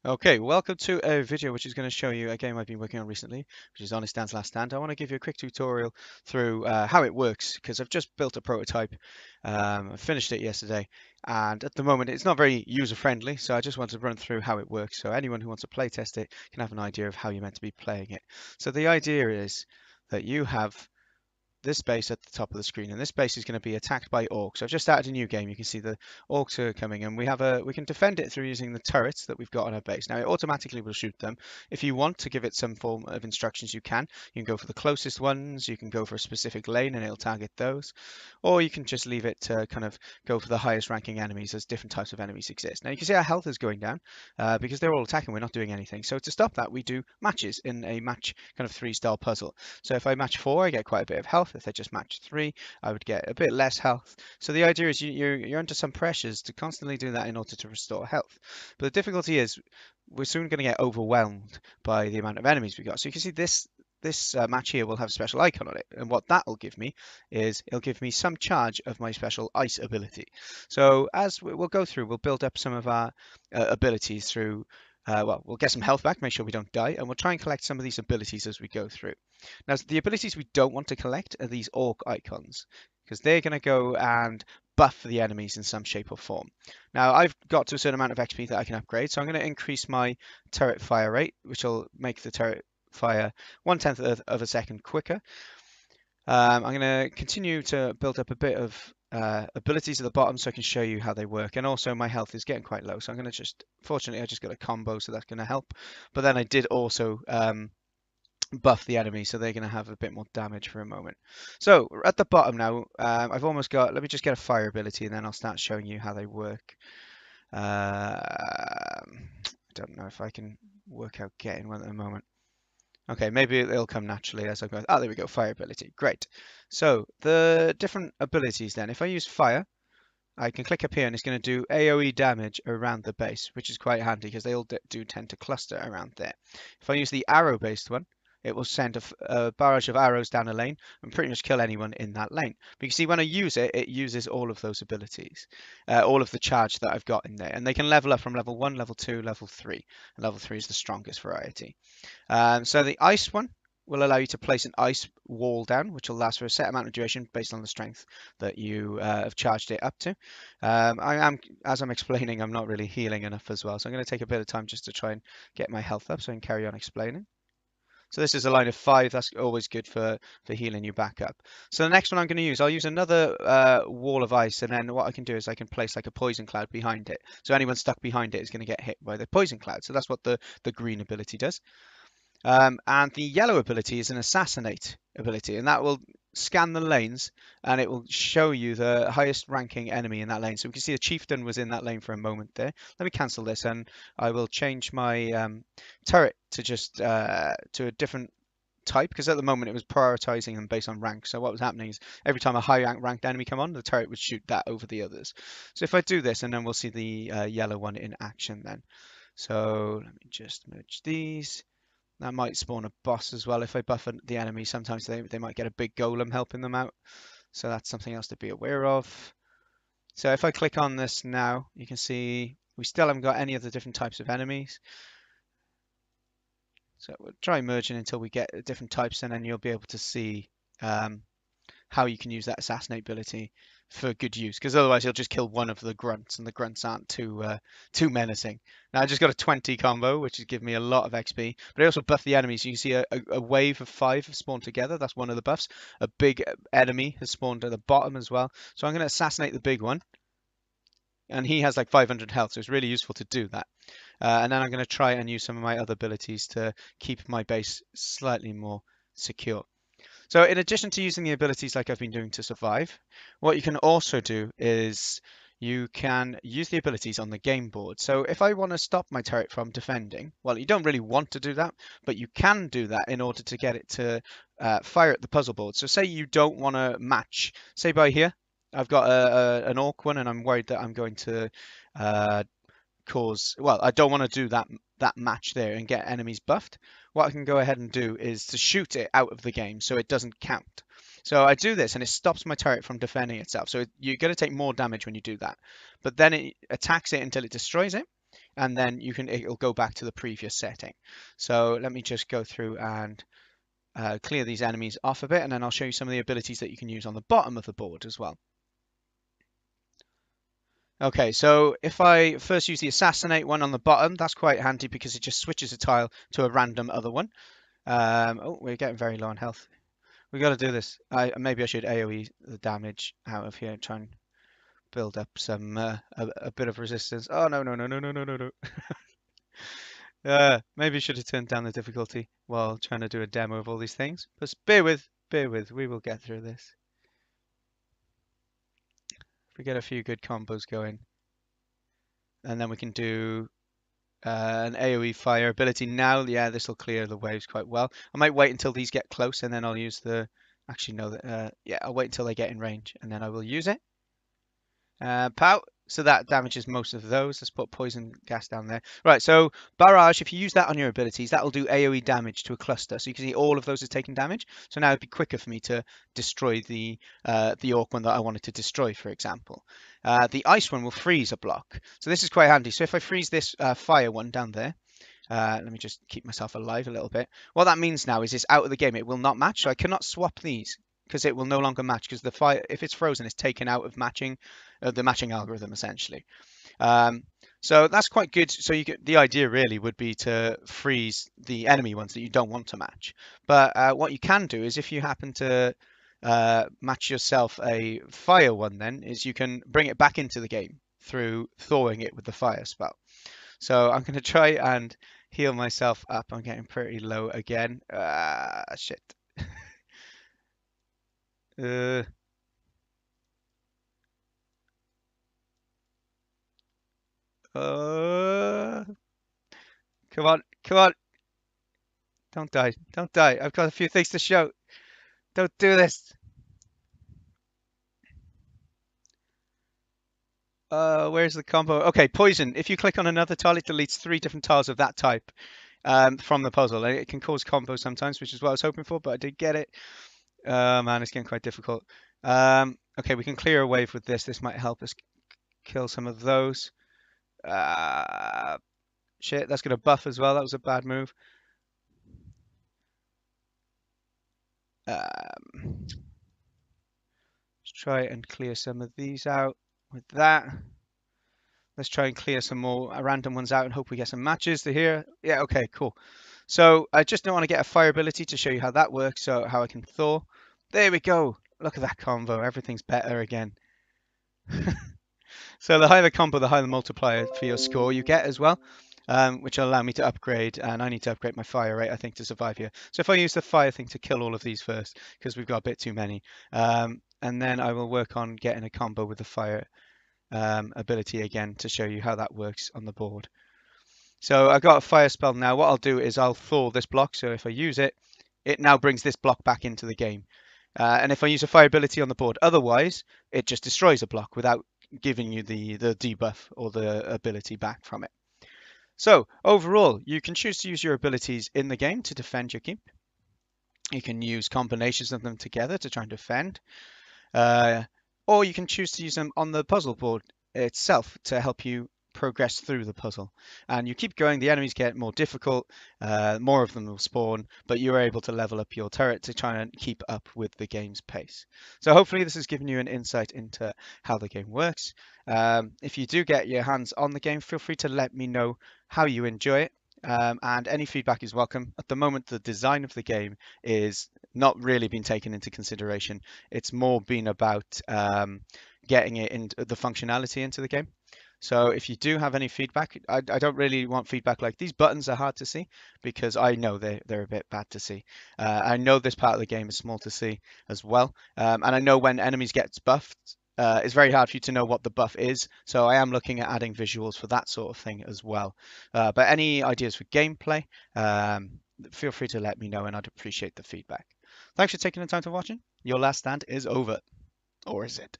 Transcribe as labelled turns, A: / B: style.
A: Okay, welcome to a video which is going to show you a game I've been working on recently, which is Honest Dan's Last Stand. I want to give you a quick tutorial through how it works because I've just built a prototype. I finished it yesterday, and at the moment it's not very user-friendly, so I just want to run through how it works so anyone who wants to play test it can have an idea of how you're meant to be playing it. So the idea is that you have this base at the top of the screen, and this base is going to be attacked by orcs. I've just started a new game. You can see the orcs are coming, and we can defend it through using the turrets that we've got on our base. Now it automatically will shoot them. If you want to give it some form of instructions, you can. You can go for the closest ones. You can go for a specific lane, and it'll target those, or you can just leave it to kind of go for the highest ranking enemies, as different types of enemies exist. Now you can see our health is going down because they're all attacking. We're not doing anything. So to stop that, we do matches in a match kind of three-star puzzle. So if I match 4, I get quite a bit of health. If I just match 3, I would get a bit less health. So the idea is you're under some pressures to constantly do that in order to restore health. But the difficulty is we're soon going to get overwhelmed by the amount of enemies we got. So you can see this match here will have a special icon on it, and what that will give me is it'll give me some charge of my special ice ability. So as we'll go through, we'll build up some of our abilities through well, we'll get some health back, make sure we don't die, and we'll try and collect some of these abilities as we go through. Now, the abilities we don't want to collect are these orc icons, because they're going to go and buff the enemies in some shape or form. Now, I've got to a certain amount of XP that I can upgrade, so I'm going to increase my turret fire rate, which will make the turret fire 1/10 of a second quicker. I'm going to continue to build up a bit of abilities at the bottom so I can show you how they work. And also my health is getting quite low, so I'm going to fortunately I just got a combo, so that's going to help. But then I did also buff the enemy, so they're going to have a bit more damage for a moment. So at the bottom now, I've almost got, let me just get a fire ability and then I'll start showing you how they work. I don't know if I can work out getting one at the moment. Okay, maybe it'll come naturally as I go. Ah, there we go, fire ability. Great. So the different abilities then. If I use fire, I can click up here and it's going to do AoE damage around the base, which is quite handy because they all do tend to cluster around there. If I use the arrow-based one, it will send a barrage of arrows down a lane and pretty much kill anyone in that lane. But you see, when I use it, it uses all of those abilities, all of the charge that I've got in there. And they can level up from level 1, level 2, level 3. And level 3 is the strongest variety. So the ice one will allow you to place an ice wall down, which will last for a set amount of duration based on the strength that you have charged it up to. As I'm explaining, I'm not really healing enough as well, so I'm going to take a bit of time just to try and get my health up so I can carry on explaining. So this is a line of 5. That's always good for healing you back up. So the next one I'm going to use, I'll use another wall of ice, and then what I can do is I can place like a poison cloud behind it. So anyone stuck behind it is going to get hit by the poison cloud. So that's what the green ability does. And the yellow ability is an assassinate ability, and that will scan the lanes and it will show you the highest ranking enemy in that lane. So we can see the chieftain was in that lane for a moment there. Let me cancel this and I will change my turret to just to a different type, because at the moment it was prioritizing them based on rank. So what was happening is every time a high ranked enemy come on, the turret would shoot that over the others. So if I do this, and then we'll see the yellow one in action then. So let me just merge these. That might spawn a boss as well. If I buff the enemy, sometimes they might get a big golem helping them out. So that's something else to be aware of. So if I click on this now, you can see we still haven't got any of the different types of enemies. So we'll try merging until we get different types, and then you'll be able to see how you can use that assassinate ability for good use, because otherwise you'll just kill one of the grunts, and the grunts aren't too menacing. Now I just got a 20 combo, which has given me a lot of XP, but I also buff the enemies. You can see a wave of 5 have spawned together. That's one of the buffs. A big enemy has spawned at the bottom as well. So I'm going to assassinate the big one, and he has like 500 health, so it's really useful to do that. And then I'm going to try and use some of my other abilities to keep my base slightly more secure. So in addition to using the abilities like I've been doing to survive, what you can also do is you can use the abilities on the game board. So if I want to stop my turret from defending, well, you don't really want to do that, but you can do that in order to get it to fire at the puzzle board. So say you don't want to match, say by here, I've got an orc one and I'm worried that I'm going to well, I don't want to do that match there and get enemies buffed. What I can go ahead and do is to shoot it out of the game so it doesn't count. So I do this and it stops my turret from defending itself. So you're going to take more damage when you do that. But then it attacks it until it destroys it. and then it'll go back to the previous setting. So let me just go through and clear these enemies off a bit, and then I'll show you some of the abilities that you can use on the bottom of the board as well. Okay, so if I first use the assassinate one on the bottom, that's quite handy because it just switches a tile to a random other one. Oh, we're getting very low on health. We got to do this. Maybe I should AoE the damage out of here, try and build up some a bit of resistance. Oh no no no no no no no no. Maybe I should have turned down the difficulty while trying to do a demo of all these things. But bear with. We will get through this. If we get a few good combos going, and then we can do an AoE fire ability now. Yeah, this will clear the waves quite well. I might wait until these get close, and then I'll use the. Actually, no. Yeah, I'll wait until they get in range, and then I will use it. Pout. So that damages most of those. Let's put poison gas down there. Right, so barrage, if you use that on your abilities, that will do AoE damage to a cluster. So you can see all of those are taking damage. So now it'd be quicker for me to destroy the orc one that I wanted to destroy, for example. The ice one will freeze a block. So this is quite handy. So if I freeze this fire one down there, let me just keep myself alive a little bit. What that means now is it's out of the game. It will not match. So I cannot swap these because it will no longer match because the fire, if it's frozen, it's taken out of matching the matching algorithm essentially. So that's quite good. So the idea really would be to freeze the enemy ones that you don't want to match. But what you can do is if you happen to match yourself a fire one, then is you can bring it back into the game through thawing it with the fire spell. So I'm going to try and heal myself up. I'm getting pretty low again. Shit. uh, uh, Come on, come on. Don't die. Don't die. I've got a few things to show. Don't do this. Where's the combo? Okay, poison. If you click on another tile, it deletes 3 different tiles of that type from the puzzle. It can cause combos sometimes, which is what I was hoping for, but I did get it. Man, it's getting quite difficult. Okay, we can clear a wave with this. This might help us kill some of those. Shit, that's going to buff as well. That was a bad move. Let's try and clear some of these out with that. Let's try and clear some more random ones out and hope we get some matches to here. Yeah, okay, cool. So I just don't want to get a fire ability to show you how that works, so how I can thaw. There we go. Look at that combo. Everything's better again. So the higher the combo, the higher the multiplier for your score you get as well, which will allow me to upgrade. And I need to upgrade my fire rate, I think, to survive here. So if I use the fire thing to kill all of these first, because we've got a bit too many, and then I will work on getting a combo with the fire ability again to show you how that works on the board. So I've got a fire spell now. What I'll do is I'll thaw this block. So if I use it, it now brings this block back into the game. And if I use a fire ability on the board, otherwise it just destroys a block without giving you the debuff or the ability back from it. So overall, you can choose to use your abilities in the game to defend your keep. You can use combinations of them together to try and defend. Or you can choose to use them on the puzzle board itself to help you progress through the puzzle. And you keep going, the enemies get more difficult, more of them will spawn, but you're able to level up your turret to try and keep up with the game's pace. So hopefully this has given you an insight into how the game works. If you do get your hands on the game, feel free to let me know how you enjoy it. And any feedback is welcome. At the moment, the design of the game is not really been taken into consideration. It's more been about getting it into the functionality into the game. So if you do have any feedback, I don't really want feedback like these buttons are hard to see because I know they're a bit bad to see. I know this part of the game is small to see as well. And I know when enemies get buffed, it's very hard for you to know what the buff is. So I am looking at adding visuals for that sort of thing as well. But any ideas for gameplay, feel free to let me know and I'd appreciate the feedback. Thanks for taking the time to watching. Your last stand is over. Or is it?